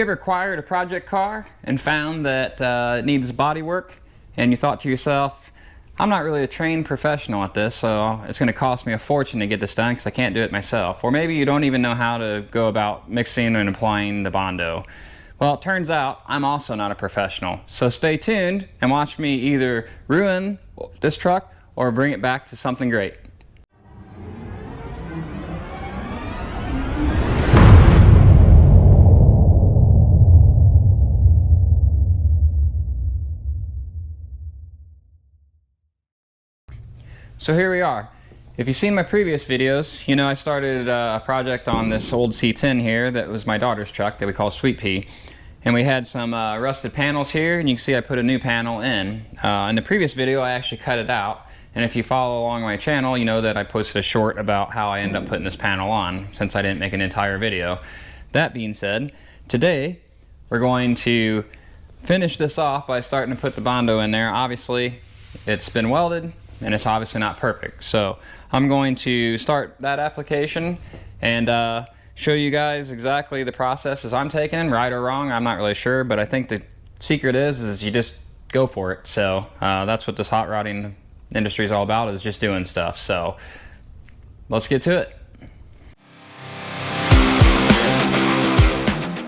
ever acquired a project car and found that it needs body work, and you thought to yourself, I'm not really a trained professional at this, so it's going to cost me a fortune to get this done because I can't do it myself. Or maybe you don't even know how to go about mixing and applying the Bondo. Well, it turns out I'm also not a professional. So stay tuned and watch me either ruin this truck or bring it back to something great. So here we are. If you've seen my previous videos, you know I started a project on this old C10 here that was my daughter's truck that we call Sweet Pea. And we had some rusted panels here, and you can see I put a new panel in. In the previous video I actually cut it out, and if you follow along my channel you know that I posted a short about how I ended up putting this panel on since I didn't make an entire video. That being said, today we're going to finish this off by starting to put the Bondo in there. Obviously it's been welded and it's obviously not perfect. So I'm going to start that application and show you guys exactly the process as I'm taking, right or wrong, I'm not really sure, but I think the secret is you just go for it. So that's what this hot rodding industry is all about, is just doing stuff. So let's get to it.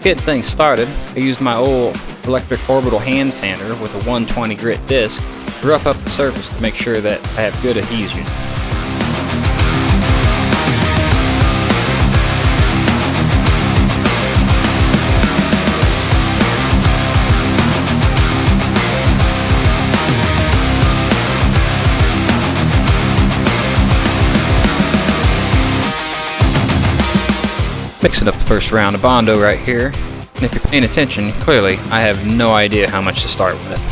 Getting things started, I used my old electric orbital hand sander with a 120 grit disc to rough up the surface to make sure that I have good adhesion. Mixing up the first round of Bondo right here, and if you're paying attention, clearly I have no idea how much to start with.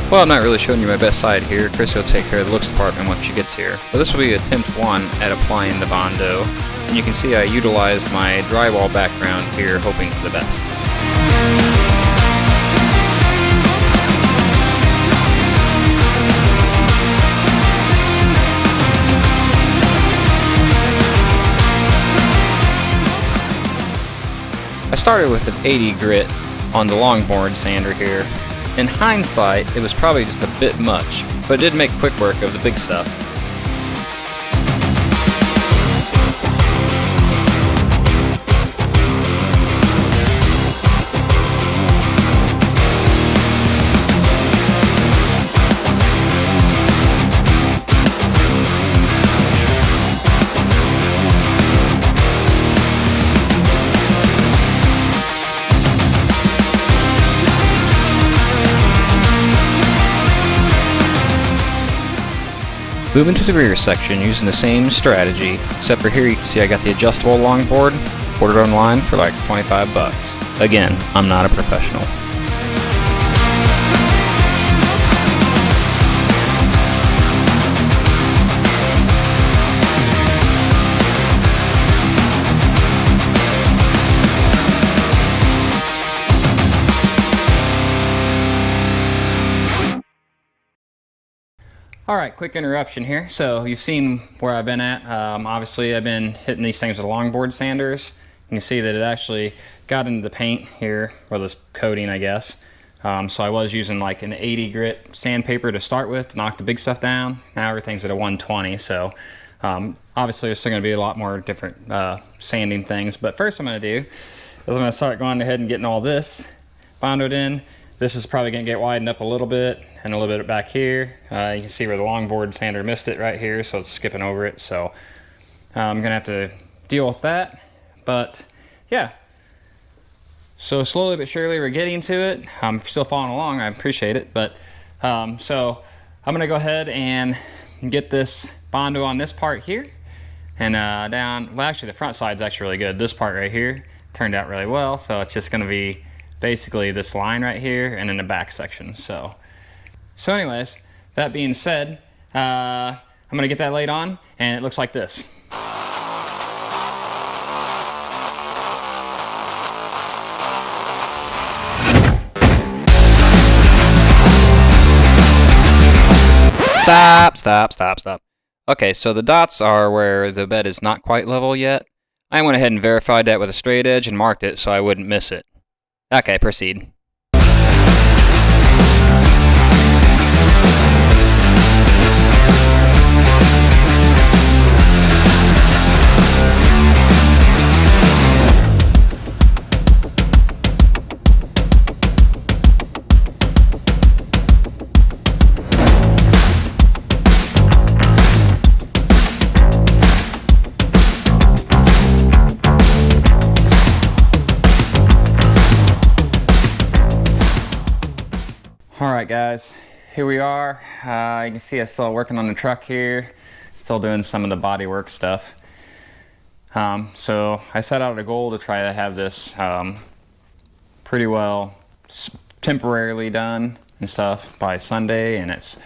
Well, I'm not really showing you my best side here. Chris will take care of the looks department once she gets here. But this will be attempt 1 at applying the Bondo, and you can see I utilized my drywall background here, hoping for the best. I started with an 80 grit on the longboard sander here. In hindsight, it was probably just a bit much, but it did make quick work of the big stuff. Moving to the rear section using the same strategy, except for here you can see I got the adjustable longboard, ordered online for like 25 bucks. Again, I'm not a professional. Alright, quick interruption here. So you've seen where I've been at. Obviously I've been hitting these things with longboard sanders. You can see that it actually got into the paint here, or this coating I guess. So I was using like an 80 grit sandpaper to start with to knock the big stuff down. Now everything's at a 120, so obviously there's still going to be a lot more different sanding things. But first I'm going to do is I'm going to start going ahead and getting all this bondoed in. This is probably going to get widened up a little bit and a little bit back here. You can see where the longboard sander missed it right here, so it's skipping over it. So I'm going to have to deal with that. But yeah, so slowly but surely we're getting to it. I'm still following along. I appreciate it. But so I'm going to go ahead and get this Bondo on this part here. And down, well actually the front side's actually really good. This part right here turned out really well. So it's just going to be basically this line right here and in the back section. So anyways, that being said, I'm gonna get that laid on and it looks like this. Stop. Okay, so the dots are where the bed is not quite level yet. I went ahead and verified that with a straight edge and marked it so I wouldn't miss it. Okay, proceed. Alright guys, here we are. You can see I'm still working on the truck here, still doing some of the bodywork stuff. So I set out a goal to try to have this pretty well temporarily done and stuff by Sunday, and it's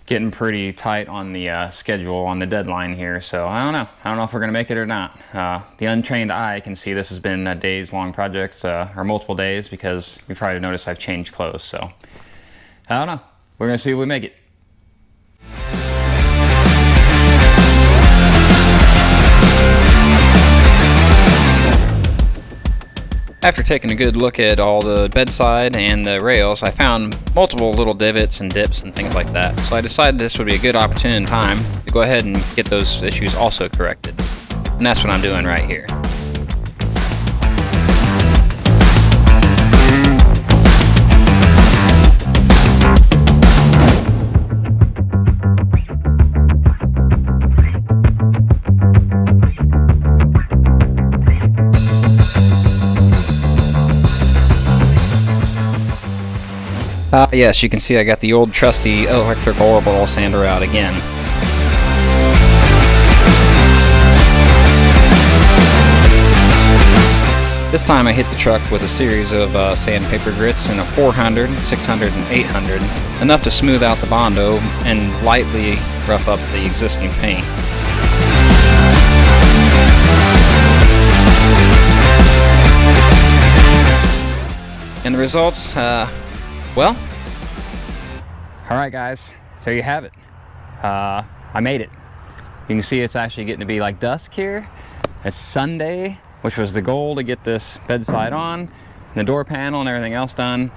getting pretty tight on the schedule, on the deadline here, so I don't know if we're gonna make it or not. The untrained eye can see this has been a days-long project, or multiple days, because you've probably noticed I've changed clothes, so I don't know. We're gonna see if we make it. After taking a good look at all the bedside and the rails, I found multiple little divots and dips and things like that. So I decided this would be a good opportune time to go ahead and get those issues also corrected. And that's what I'm doing right here. Yes, you can see I got the old trusty electric orbital sander out again. This time I hit the truck with a series of sandpaper grits in a 400, 600, and 800, enough to smooth out the Bondo and lightly rough up the existing paint. And the results, well, alright guys, there you have it. I made it. You can see it's actually getting to be like dusk here. It's Sunday, which was the goal, to get this bedside on, the door panel and everything else done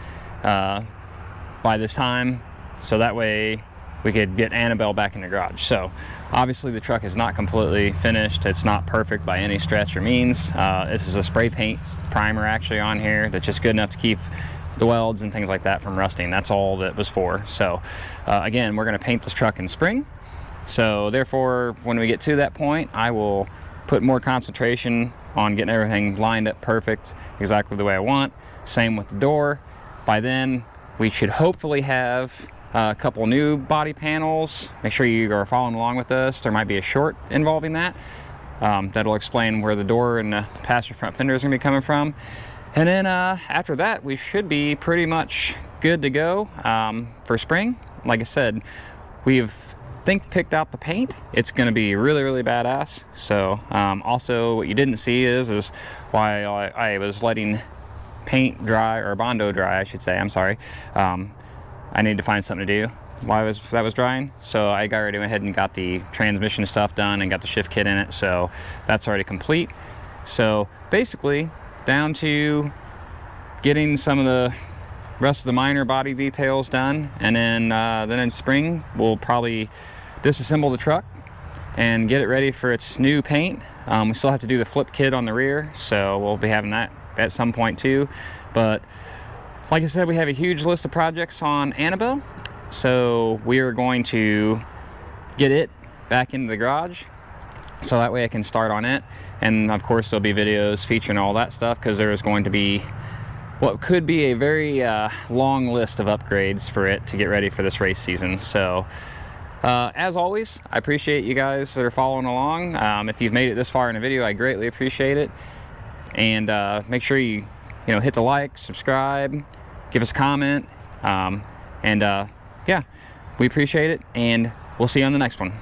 by this time, so that way we could get Annabelle back in the garage. So obviously the truck is not completely finished. It's not perfect by any stretch or means. This is a spray paint primer actually on here that's just good enough to keep the welds and things like that from rusting. That's all that was for. So again, we're going to paint this truck in spring, so therefore when we get to that point I will put more concentration on getting everything lined up perfect, exactly the way I want. Same with the door. By then we should hopefully have a couple new body panels. Make sure you are following along with us. There might be a short involving that. That'll explain where the door and the passenger front fender is going to be coming from. And then after that, we should be pretty much good to go for spring. Like I said, we've picked out the paint. It's going to be really, really badass. So also what you didn't see is why I was letting paint dry, or Bondo dry, I should say. I'm sorry. I need to find something to do while that was drying. So I already went ahead and got the transmission stuff done and got the shift kit in it. So that's already complete. So basically, down to getting some of the rest of the minor body details done, and then in spring we'll probably disassemble the truck and get it ready for its new paint. We still have to do the flip kit on the rear, so we'll be having that at some point too. But like I said, we have a huge list of projects on Annabelle, so we are going to get it back into the garage so that way I can start on it. And of course there'll be videos featuring all that stuff, because there is going to be what could be a very long list of upgrades for it to get ready for this race season. So as always, I appreciate you guys that are following along. If you've made it this far in a video, I greatly appreciate it. And make sure you hit the like, subscribe, give us a comment, and yeah, we appreciate it, and we'll see you on the next one.